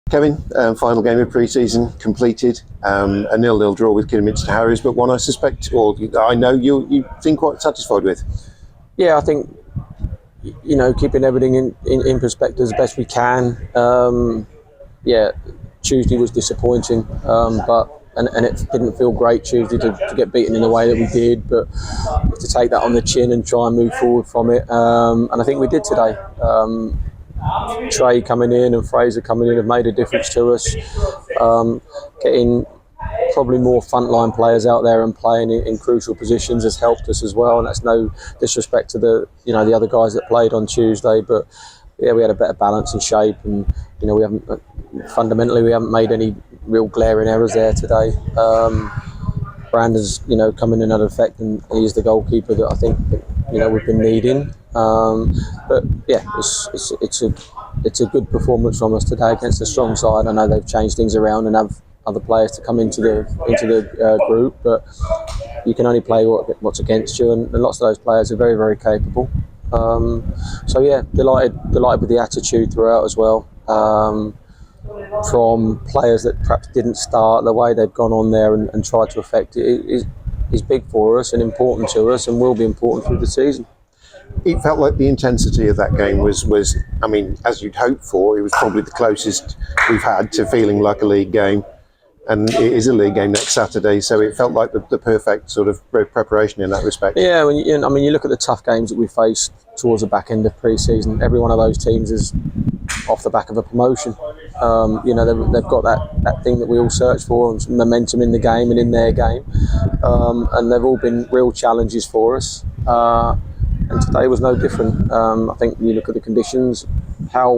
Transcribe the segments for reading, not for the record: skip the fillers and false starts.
Kevin, final game of pre-season completed, a 0-0 draw with Kidderminster Harriers, but one I suspect, or I know you seem quite satisfied with. Yeah, I think, keeping everything in perspective as best we can. Tuesday was disappointing, and it didn't feel great Tuesday to get beaten in the way that we did, but to take that on the chin and try and move forward from it. And I think we did today. Trey coming in and Fraser coming in have made a difference to us. Getting probably more frontline players out there and playing in crucial positions has helped us as well. And that's no disrespect to the other guys that played on Tuesday, but yeah, we had a better balance and shape, and we haven't made any real glaring errors there today. Brandon's coming in at effect, and he's the goalkeeper that I think we've been needing. But yeah, it's a good performance from us today against a strong side. I know they've changed things around and have other players to come into the group, but you can only play what's against you, and lots of those players are very, very capable. So yeah, delighted with the attitude throughout as well. From players that perhaps didn't start, the way they've gone on there and tried to affect it is big for us and important to us, and will be important through the season. It felt like the intensity of that game was, I mean, as you'd hoped for, it was probably the closest we've had to feeling like a league game. And it is a league game next Saturday, so it felt like the perfect sort of preparation in that respect. Yeah, you look at the tough games that we faced towards the back end of pre-season. Every one of those teams is off the back of a promotion. They've got that thing that we all search for, and some momentum in the game and in their game. And they've all been real challenges for us. And today was no different. I think you look at the conditions, how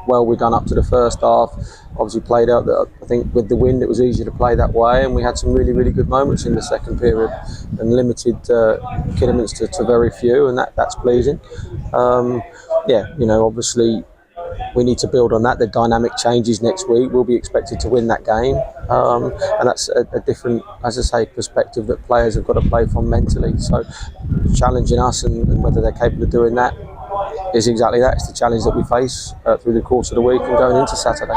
well we've done up to the first half. Obviously played out that I think with the wind it was easier to play that way, and we had some really, really good moments in the second period and limited Kidderminster to very few, and that's pleasing. Obviously we need to build on that. The dynamic changes next week. We'll be expected to win that game, and that's a different, as I say, perspective that players have got to play from mentally. So challenging us and whether they're capable of doing that is exactly that. It's the challenge that we face through the course of the week and going into Saturday.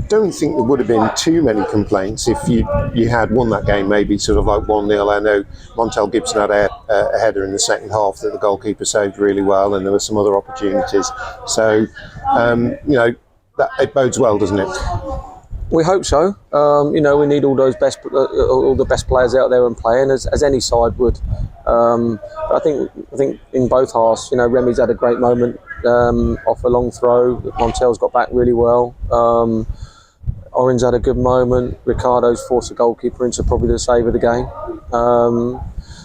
Don't think there would have been too many complaints if you had won that game, maybe sort of like 1-0. I know Montel Gibson had a header in the second half that the goalkeeper saved really well, and there were some other opportunities. So, that it bodes well, doesn't it? We hope so. We need all the best players out there and playing as any side would. But I think in both halves, Remy's had a great moment off a long throw. Montel's got back really well. Oren's had a good moment. Ricardo's forced the goalkeeper into probably the save of the game.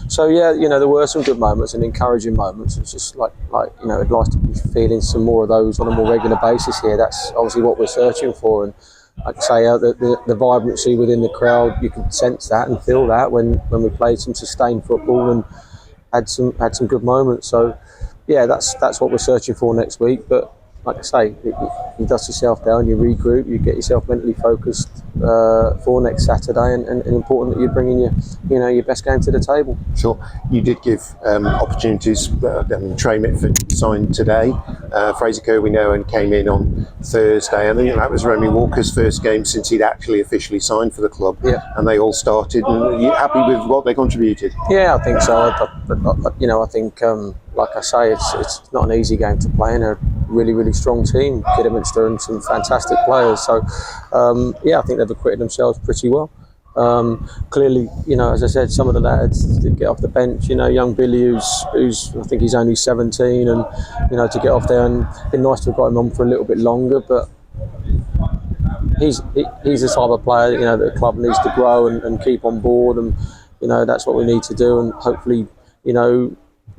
There were some good moments and encouraging moments. It's just like I'd like to be feeling some more of those on a more regular basis here. That's obviously what we're searching for, and like I say, the vibrancy within the crowd, you can sense that and feel that when we played some sustained football and had some good moments. So yeah, that's what we're searching for next week. But like I say, you dust yourself down, you regroup, you get yourself mentally focused for next Saturday, and important that you're bringing your best game to the table. Sure. You did give opportunities. Trey Mitford signed today. Fraser Kerr, we know, and came in on Thursday. I think that was Remy Walker's first game since he'd actually officially signed for the club. Yeah. And they all started. And are you happy with what they contributed? Yeah, I think so. I think, like I say, it's not an easy game to play in a really, really strong team, Kidderminster, and some fantastic players. So, I think they've acquitted themselves pretty well. Clearly, as I said, some of the lads did get off the bench. Young Billy, who's I think he's only 17, and to get off there, and it'd been nice to have got him on for a little bit longer. But he's the type of player that the club needs to grow and keep on board, and that's what we need to do, and hopefully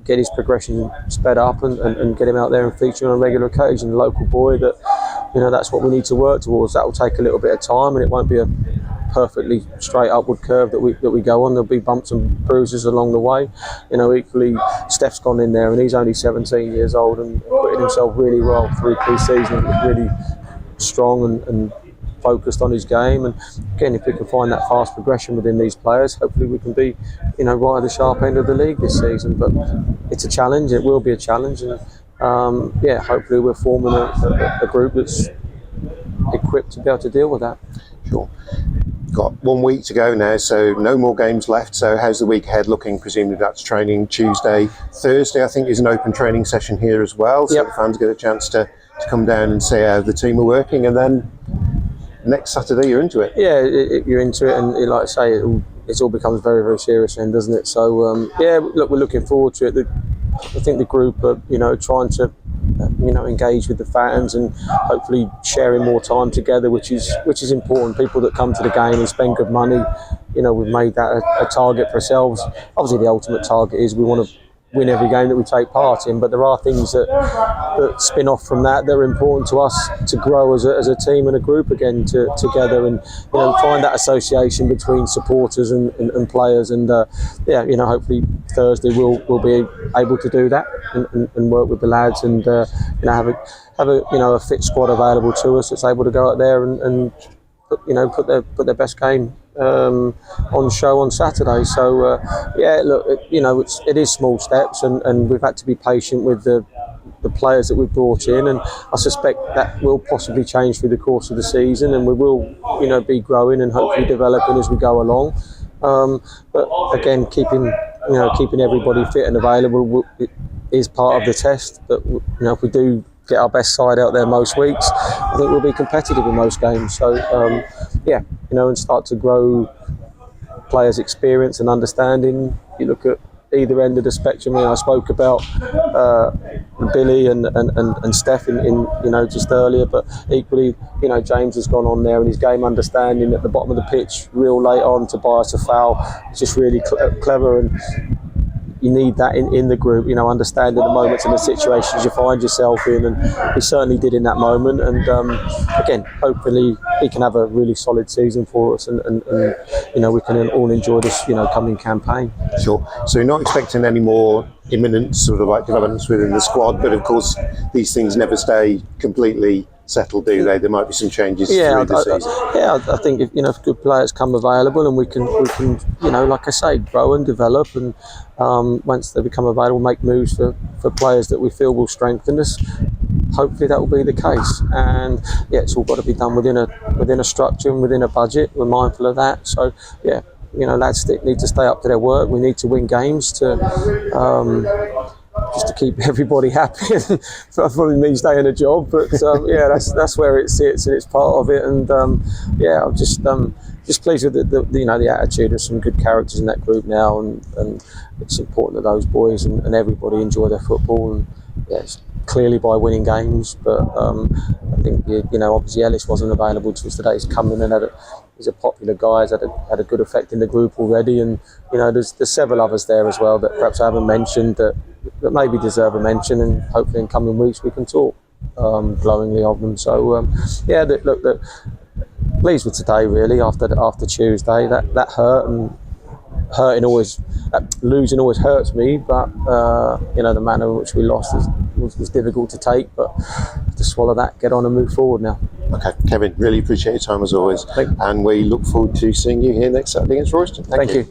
get his progression sped up and get him out there and featuring on a regular occasion. Local boy, that's what we need to work towards. That will take a little bit of time, and it won't be a perfectly straight upward curve that we go on. There'll be bumps and bruises along the way. Equally, Steph's gone in there and he's only 17 years old and acquitted himself really well through pre-season. He was really strong and focused on his game, and again, if we can find that fast progression within these players, hopefully we can be right at the sharp end of the league this season. But it's a challenge, it will be a challenge, and hopefully we're forming a group that's equipped to be able to deal with that. Sure. Got 1 week to go now, so no more games left. So how's the week ahead looking? Presumably that's training Tuesday. Thursday, I think, is an open training session here as well, so the fans get a chance to come down and see how the team are working, and then next Saturday you're into it. Yeah, you're into it, and like I say, it all becomes very, very serious then, doesn't it? So yeah, look, we're looking forward to it. I think the group are, trying to, engage with the fans and hopefully sharing more time together, which is important. People that come to the game and spend good money, we've made that a target for ourselves. Obviously, the ultimate target is we want to win every game that we take part in, but there are things that spin off from that are important to us to grow as a team and a group again together, and find that association between supporters and players, and hopefully Thursday we'll be able to do that and work with the lads, and have a fit squad available to us that's able to go out there and put their best game on show on Saturday. So look, it is small steps, and we've had to be patient with the players that we've brought in, and I suspect that will possibly change through the course of the season, and we will be growing and hopefully developing as we go along. But again, keeping everybody fit and available is part of the test. But if we do get our best side out there most weeks, I think we'll be competitive in most games. So and start to grow players' experience and understanding. You look at either end of the spectrum. I spoke about Billy and Steph in just earlier, but equally, James has gone on there, and his game understanding at the bottom of the pitch, real late on to buy us a foul. It's just really clever, and you need that in the group, understanding the moments and the situations you find yourself in, and he certainly did in that moment. And again, hopefully he can have a really solid season for us, and we can all enjoy this coming campaign. Sure. So you're not expecting any more imminent sort of like developments within the squad, but of course these things never stay completely settled, do they? There might be some changes through the season. I think if good players come available, and we can like I say, grow and develop, and once they become available, make moves for players that we feel will strengthen us. Hopefully that will be the case, and it's all got to be done within a structure and within a budget. We're mindful of that. So lads need to stay up to their work. We need to win games to just to keep everybody happy. That probably means staying a job, but that's where it sits, and it's part of it. And I'm just pleased with the attitude of some good characters in that group now, and it's important that those boys and everybody enjoy their football, and it's clearly by winning games. But I think obviously Ellis wasn't available to us today. He's come in and he's a popular guy, has had a good effect in the group already, and there's several others there as well that perhaps I haven't mentioned that maybe deserve a mention, and hopefully in coming weeks we can talk glowingly of them. So look, pleased with today really. After Tuesday, that hurt, and losing always hurts me, but the manner in which we lost was difficult to take, but to swallow that, get on and move forward now. Okay, Kevin, really appreciate your time as always, and we look forward to seeing you here next Saturday against Royston. Thank you.